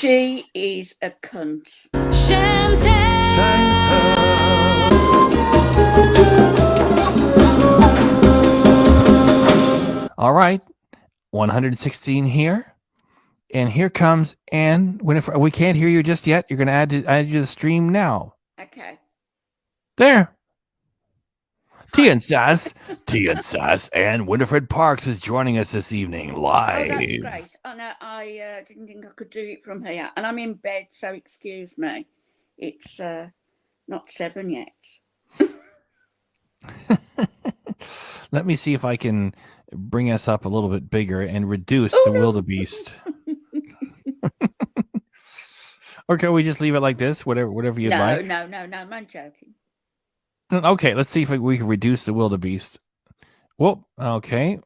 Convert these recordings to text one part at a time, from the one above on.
She is a cunt. All right, 116 here. And here comes Anne. Winifred, we can't hear you just yet. You're going to add you to the stream now. Okay. There. Tea and Sass. Tea and Sass. And Winifred Parks is joining us this evening live. Oh, that's great. Oh, no, I didn't think I could do it from here. And I'm in bed, so excuse me. It's not 7 yet. Let me see if I can bring us up a little bit bigger and reduce the wildebeest. Or can we just leave it like this? Whatever you'd like. No, I'm joking. Okay, let's see if we can reduce the wildebeest. Well, okay.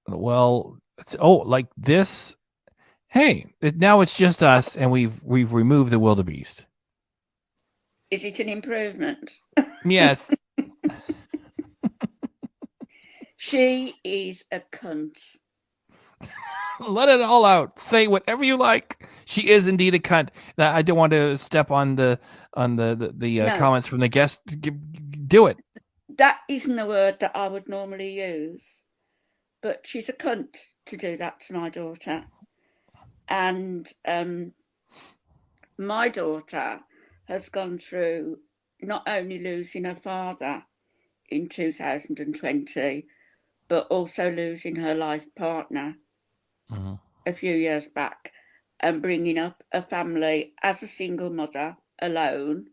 Like this. Hey, now it's just us, and we've removed the wildebeest. Is it an improvement? Yes. She is a cunt. Let it all out. Say whatever you like. She is indeed a cunt. Now, I don't want to step on the no. Comments from the guest. Do it. That isn't a word that I would normally use, but she's a cunt to do that to my daughter. And my daughter has gone through not only losing her father in 2020, but also losing her life partner a few years back, and bringing up a family as a single mother alone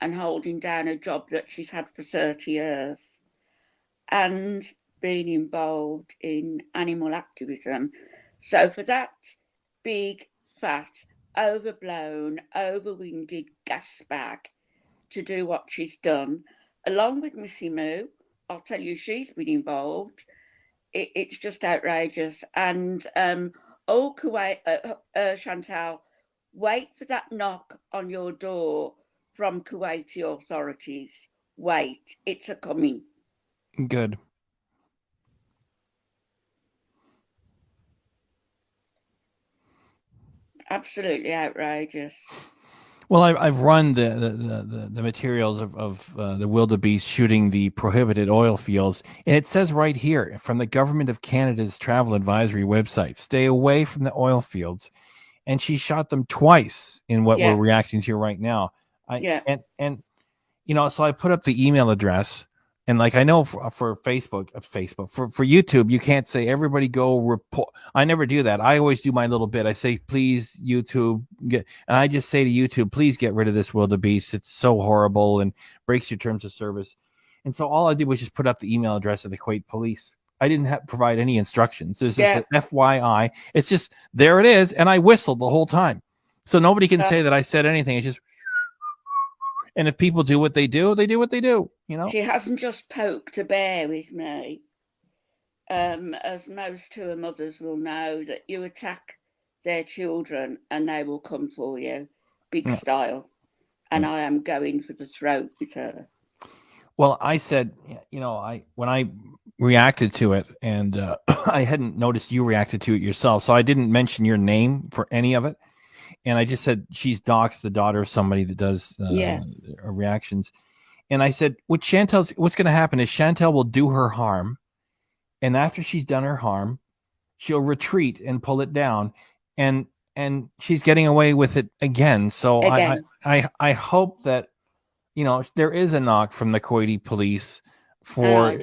and holding down a job that she's had for 30 years and being involved in animal activism. So for that big, fat, overblown, overwinded gas bag to do what she's done, along with Missy Moo, I'll tell you, she's been involved. It's just outrageous. And Kuwait, Chantal, wait for that knock on your door from Kuwaiti authorities. Wait, it's a coming. Good. Absolutely outrageous. Well, I've run the materials of the wildebeest shooting the prohibited oil fields, and it says right here from the Government of Canada's travel advisory website, stay away from the oil fields. And she shot them twice in what we're reacting to right now. And you know, so I put up the email address, and like I know for Facebook, for YouTube, you can't say everybody go report. I never do that. I always do my little bit. I say, please, YouTube, and I just say to YouTube, please get rid of this wildebeest. It's so horrible and breaks your terms of service. And so all I did was just put up the email address of the Kuwait police. I didn't provide any instructions. This is an FYI. It's just there it is, and I whistled the whole time, so nobody can say that I said anything. It's just. And if people do what they do, they do what they do, you know? She hasn't just poked a bear with me. As most to her mothers will know, that you attack their children and they will come for you. Big style. And I am going for the throat with her. Well, I said, you know, when I reacted to it, and I hadn't noticed you reacted to it yourself, so I didn't mention your name for any of it. And I just said, she's Dox, the daughter of somebody that does reactions. And I said, what's going to happen is Chantal will do her harm. And after she's done her harm, she'll retreat and pull it down. And she's getting away with it again. So I hope that, you know, there is a knock from the Kuwaiti police for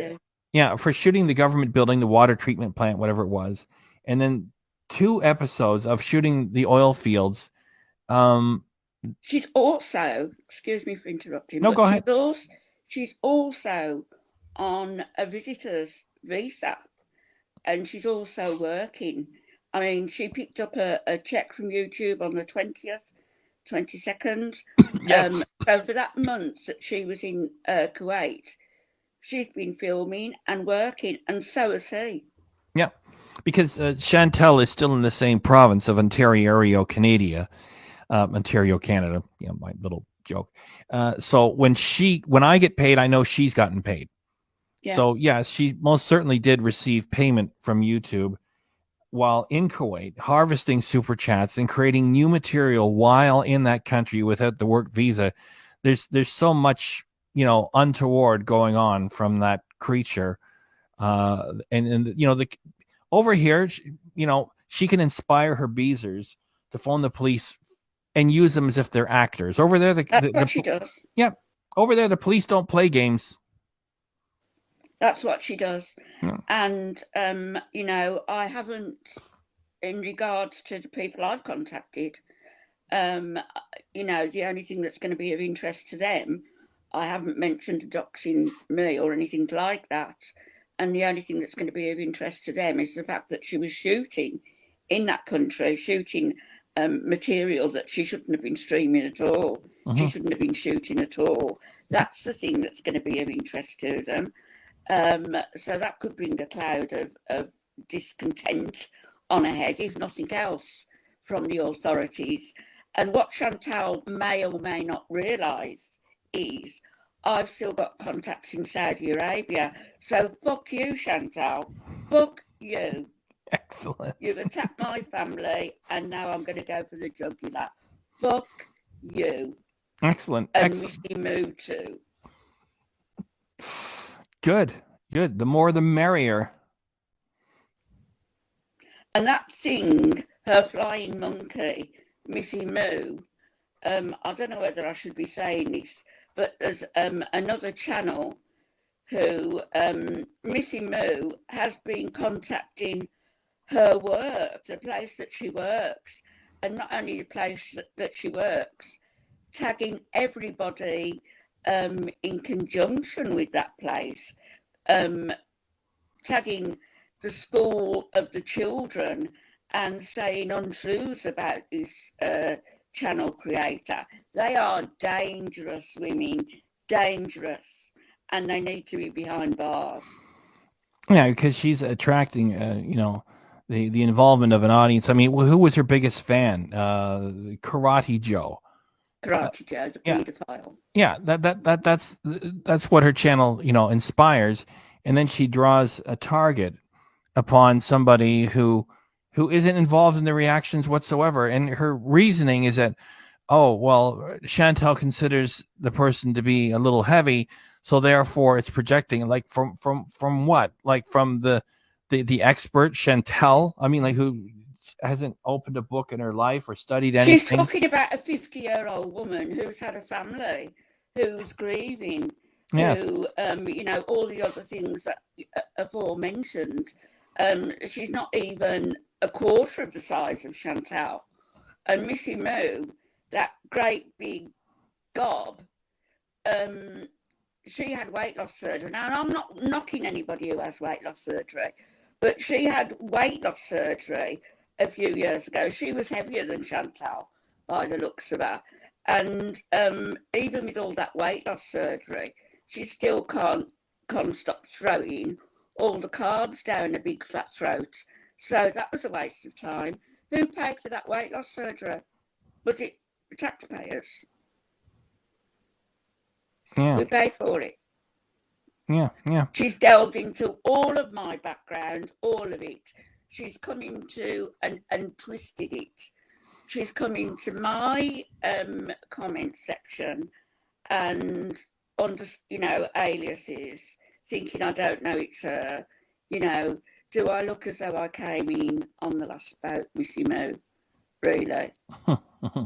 shooting the government building, the water treatment plant, whatever it was. And then 2 episodes of shooting the oil fields. She's also, excuse me for interrupting. No, go ahead. She's also on a visitor's visa, and she's also working. I mean, she picked up a check from YouTube on the 20th, 22nd. Yes. So for that month that she was in Kuwait, she's been filming and working, and so has he. Yeah. Because Chantal is still in the same province of Ontario, Canada. Ontario, Canada. You know, my little joke. So when I get paid, I know she's gotten paid. Yeah. So yes, she most certainly did receive payment from YouTube. while in Kuwait, harvesting super chats and creating new material while in that country without the work visa. There's so much, untoward going on from that creature. And the over here, she can inspire her beezers to phone the police and use them as if they're actors. Over there, That's what she does. yeah, over there, the police don't play games. That's what she does. Yeah. And, I haven't, in regards to the people I've contacted, the only thing that's going to be of interest to them, I haven't mentioned doxing me or anything like that. And the only thing that's going to be of interest to them is the fact that she was shooting in that country, shooting material that she shouldn't have been streaming at all. Mm-hmm. She shouldn't have been shooting at all. That's the thing that's going to be of interest to them. So that could bring a cloud of discontent on ahead, if nothing else, from the authorities. And what Chantal may or may not realise is I've still got contacts in Saudi Arabia. So fuck you, Chantal. Fuck you. Excellent. You've attacked my family, and now I'm going to go for the jugular. Fuck you. Excellent. And Excellent. Missy Moo too. Good. The more the merrier. And that thing, her flying monkey, Missy Moo, I don't know whether I should be saying this, but there's another channel who Missy Moo has been contacting her work, the place that she works, and not only the place that she works, tagging everybody in conjunction with that place, tagging the school of the children and saying untruths about this channel creator. They are dangerous women, dangerous, and they need to be behind bars. Yeah, because she's attracting, the involvement of an audience. I mean, who was her biggest fan? Karate Joe. Karate Joe, the paedophile. Yeah, that's what her channel, inspires, and then she draws a target upon somebody who isn't involved in the reactions whatsoever, and her reasoning is that, oh well, Chantal considers the person to be a little heavy, so therefore it's projecting, like from what, like from the expert Chantal. I mean, like, who hasn't opened a book in her life or studied anything. She's talking about a 50-year-old woman who's had a family, who's grieving, yes. who, all the other things that aforementioned. She's not even a quarter of the size of Chantal. And Missy Moo, that great big gob, she had weight loss surgery. Now, I'm not knocking anybody who has weight loss surgery, but she had weight loss surgery a few years ago. She was heavier than Chantal by the looks of her. And even with all that weight loss surgery, she still can't stop throwing all the carbs down a big fat throat. So that was a waste of time. Who paid for that weight loss surgery? Was it the taxpayers? Yeah. We paid for it. Yeah. She's delved into all of my background, all of it. She's come into and twisted it. She's come into my comment section and under, aliases, thinking I don't know it's her. Do I look as though I came in on the last bout, Missy Moo? Really?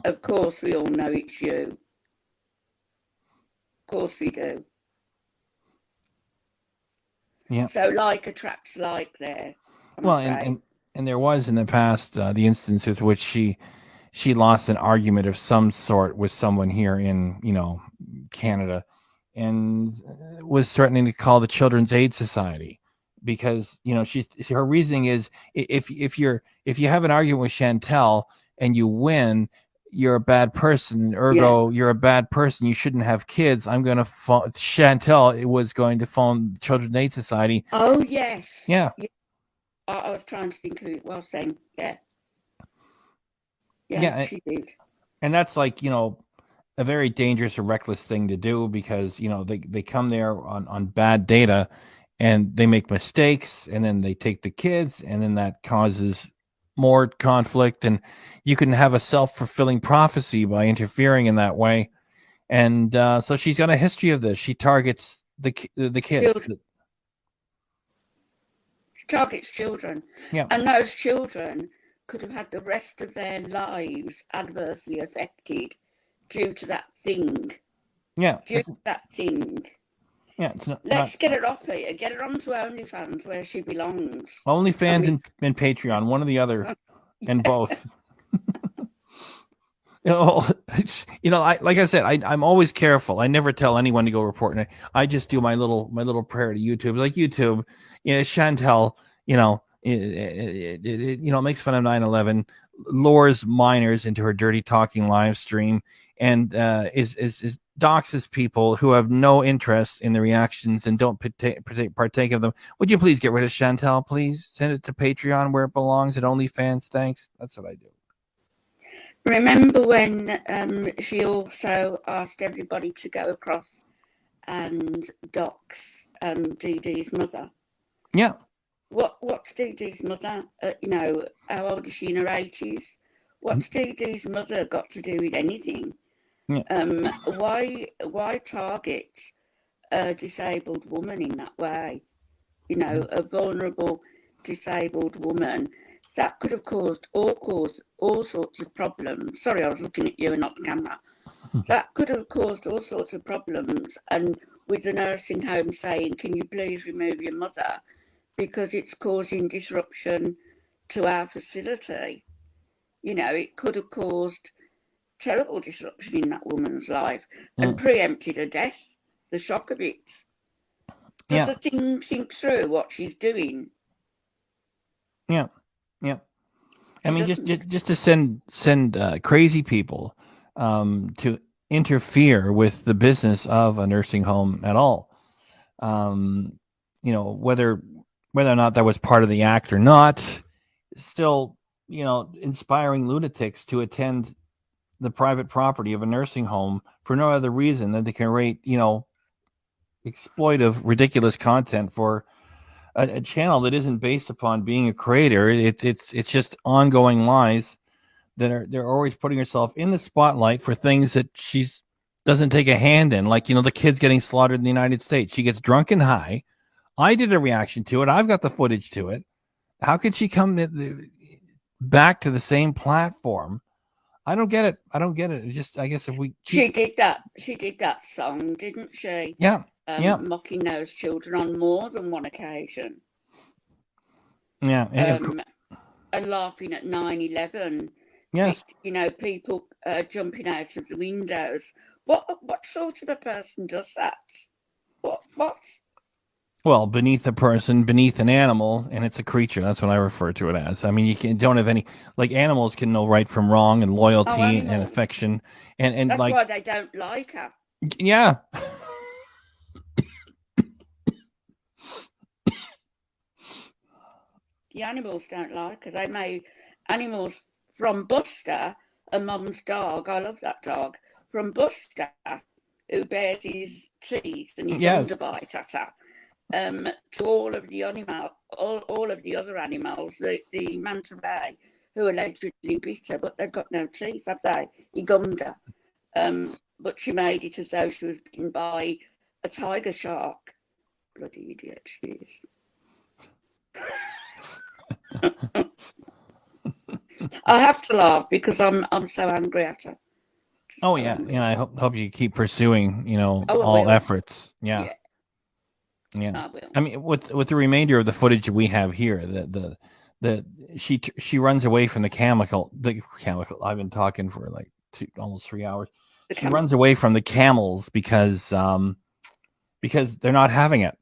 Of course we all know it's you. Of course we do. Yeah. So like attracts like there. Well, and there was in the past the instance with which she lost an argument of some sort with someone here in Canada, and was threatening to call the Children's Aid Society because her reasoning is if you have an argument with Chantal and you win, you're a bad person. Ergo, you're a bad person. You shouldn't have kids. I'm going to phone Chantal. It was going to phone Children's Aid Society. Oh yes. Yeah. I was trying to think who it was then. Yeah, she did. And that's like, a very dangerous or reckless thing to do because, they come there on bad data and they make mistakes, and then they take the kids, and then that causes more conflict, and you can have a self-fulfilling prophecy by interfering in that way. And so she's got a history of this. She targets the kids. She targets children. Yeah. And those children could have had the rest of their lives adversely affected due to that thing. Yeah. Due to that thing. Yeah. It's Let's get her off here. Get her onto OnlyFans where she belongs. OnlyFans and Patreon, one or the other, and both. Like I said, I'm always careful. I never tell anyone to go report. And I just do my little prayer to YouTube. Like YouTube, Chantel, it makes fun of 9/11, lures minors into her dirty talking live stream, and is doxes people who have no interest in the reactions and don't partake of them. Would you please get rid of Chantel? Please send it to Patreon where it belongs at OnlyFans. Thanks. That's what I do. Remember when she also asked everybody to go across and dox Dee Dee's mother? Yeah. What's Dee Dee's mother? How old is she, in her 80s? What's Dee Dee's mother got to do with anything? Yeah. Why target a disabled woman in that way? A vulnerable disabled woman that could have caused all sorts of problems. Sorry, I was looking at you and not the camera. That could have caused all sorts of problems. And with the nursing home saying, "Can you please remove your mother because it's causing disruption to our facility?" It could have caused terrible disruption in that woman's life and preempted her death. The shock of it. Does the thing think through what she's doing? Yeah. I mean, just to send crazy people to interfere with the business of a nursing home at all. Whether or not that was part of the act or not, still, inspiring lunatics to attend the private property of a nursing home for no other reason than they can rate, exploitive, ridiculous content for a channel that isn't based upon being a creator. It's just ongoing lies that they're always putting herself in the spotlight for things that she's doesn't take a hand in. Like, the kids getting slaughtered in the United States. She gets drunk and high. I did a reaction to it. I've got the footage to it. How could she come back to the same platform? I don't get it. I guess if we she did that song, didn't she? Yeah. Mocking those children on more than one occasion. Yeah. And laughing at 9/11. Yes. People jumping out of the windows. What sort of a person does that? What? Well, beneath a person, beneath an animal, and it's a creature. That's what I refer to it as. I mean, don't have any, like, animals can know right from wrong and loyalty and affection. And that's like, why they don't like her. Yeah. The animals don't like her. They made animals from Buster, a mum's dog. I love that dog. From Buster, who bares his teeth and his underbite at her. To all of the other animals, the manta ray, who allegedly bit her, but they've got no teeth, have they? He gummed her. But she made it as though she was bitten by a tiger shark. Bloody idiot she is. I have to laugh because I'm so angry at her. Oh yeah, I hope you keep pursuing, all efforts. Yeah. I mean, with the remainder of the footage that we have here, she runs away from the chemical. I've been talking for like almost 3 hours. She runs away from the camels because they're not having it.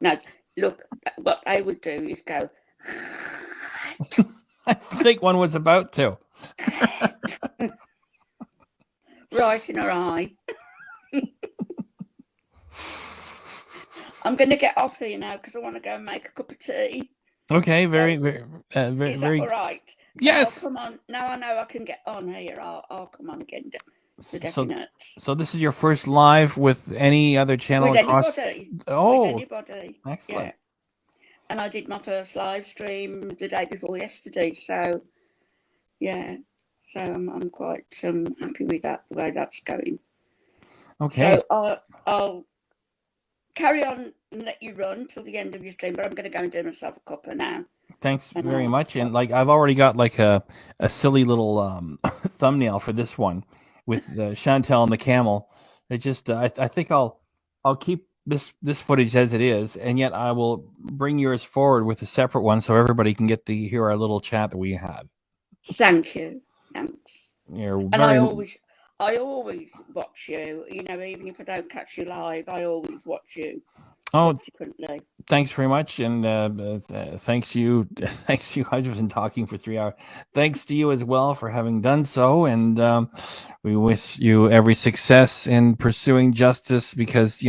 No, look, what I would do is go. I think one was about to. Right in her eye. I'm going to get off here now because I want to go and make a cup of tea. Okay, very, is that all right? Yes. Come on. Now I know I can get on here. I'll come on again. the So, definite. so this is your first live with any other channel With across? anybody. With Oh, anybody. excellent. Yeah. And I did my first live stream the day before yesterday. So, yeah. So I'm quite happy with that, the way that's going. Okay. So I'll carry on and let you run till the end of your stream, but I'm going to go and do myself a cuppa now. Thanks And very much. And like I've already got like a silly little thumbnail for this one with Chantel and the camel. It just I think I'll keep this footage as it is, and yet I will bring yours forward with a separate one so everybody can get to hear our little chat that we had. Thank you. Thanks. You're And very. I always watch you. You know, even if I don't catch you live, I always watch you subsequently. Thanks very much, and thanks you. Thanks you. I've been talking for 3 hours. Thanks to you as well for having done so, and we wish you every success in pursuing justice. Because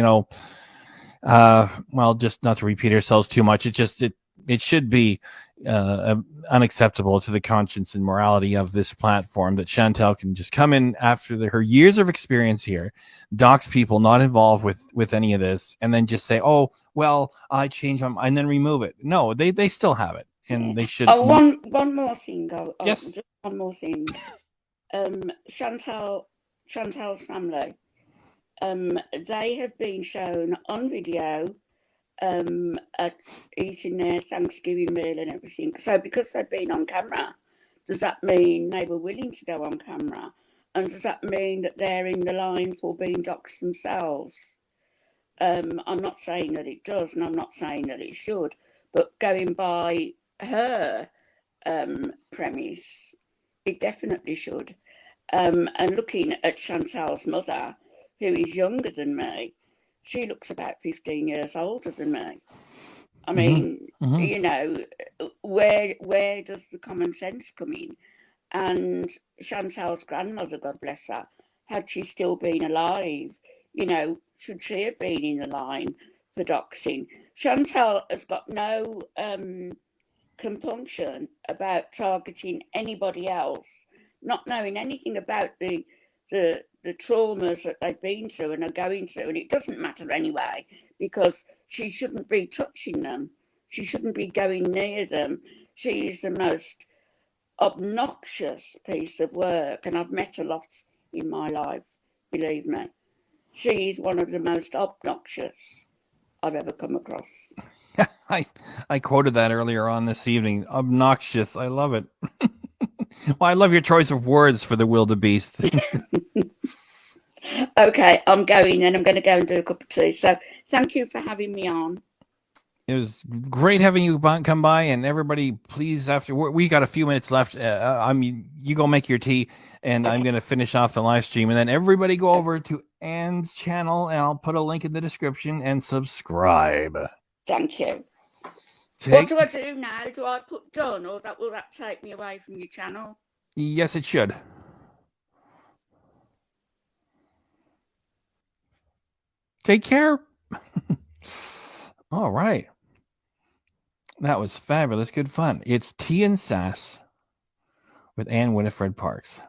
well, just not to repeat ourselves too much. It should be unacceptable to the conscience and morality of this platform that Chantel can just come in after her years of experience here, dox people not involved with any of this, and then just say, "Oh, well, I changed them," and then remove it. No, they still have it, and they should. Oh, one more thing. Yes. Just one more thing. Chantel's family. They have been shown on video at eating their Thanksgiving meal and everything. So because they've been on camera, does that mean they were willing to go on camera? And does that mean that they're in the line for being doxed themselves? I'm not saying that it does, and I'm not saying that it should, but going by her premise, it definitely should. And looking at Chantal's mother, who is younger than me, she looks about 15 years older than me. I mean, you know, where does the common sense come in? And Chantal's grandmother, God bless her, had she still been alive, you know, should she have been in the line for doxing? Chantal has got no compunction about targeting anybody else, not knowing anything about the traumas that they've been through and are going through. And it doesn't matter anyway, because she shouldn't be touching them. She shouldn't be going near them. She is the most obnoxious piece of work, and I've met a lot in my life, believe me. She's one of the most obnoxious I've ever come across. I quoted that earlier on this evening. Obnoxious. I love it. Well, I love your choice of words for the wildebeest. Okay, I'm going, and I'm going to go and do a cup of tea. So thank you for having me on. It was great having you come by, and everybody, please, after we got a few minutes left. I mean, you go make your tea, and I'm going to finish off the live stream, and then everybody go over to Anne's channel, and I'll put a link in the description and subscribe. Thank you. What do I do now? Do I put done, or will that take me away from your channel? Yes, it should. Take care. All right. That was fabulous. Good fun. It's Tea and Sass with Anne Winifred Parks.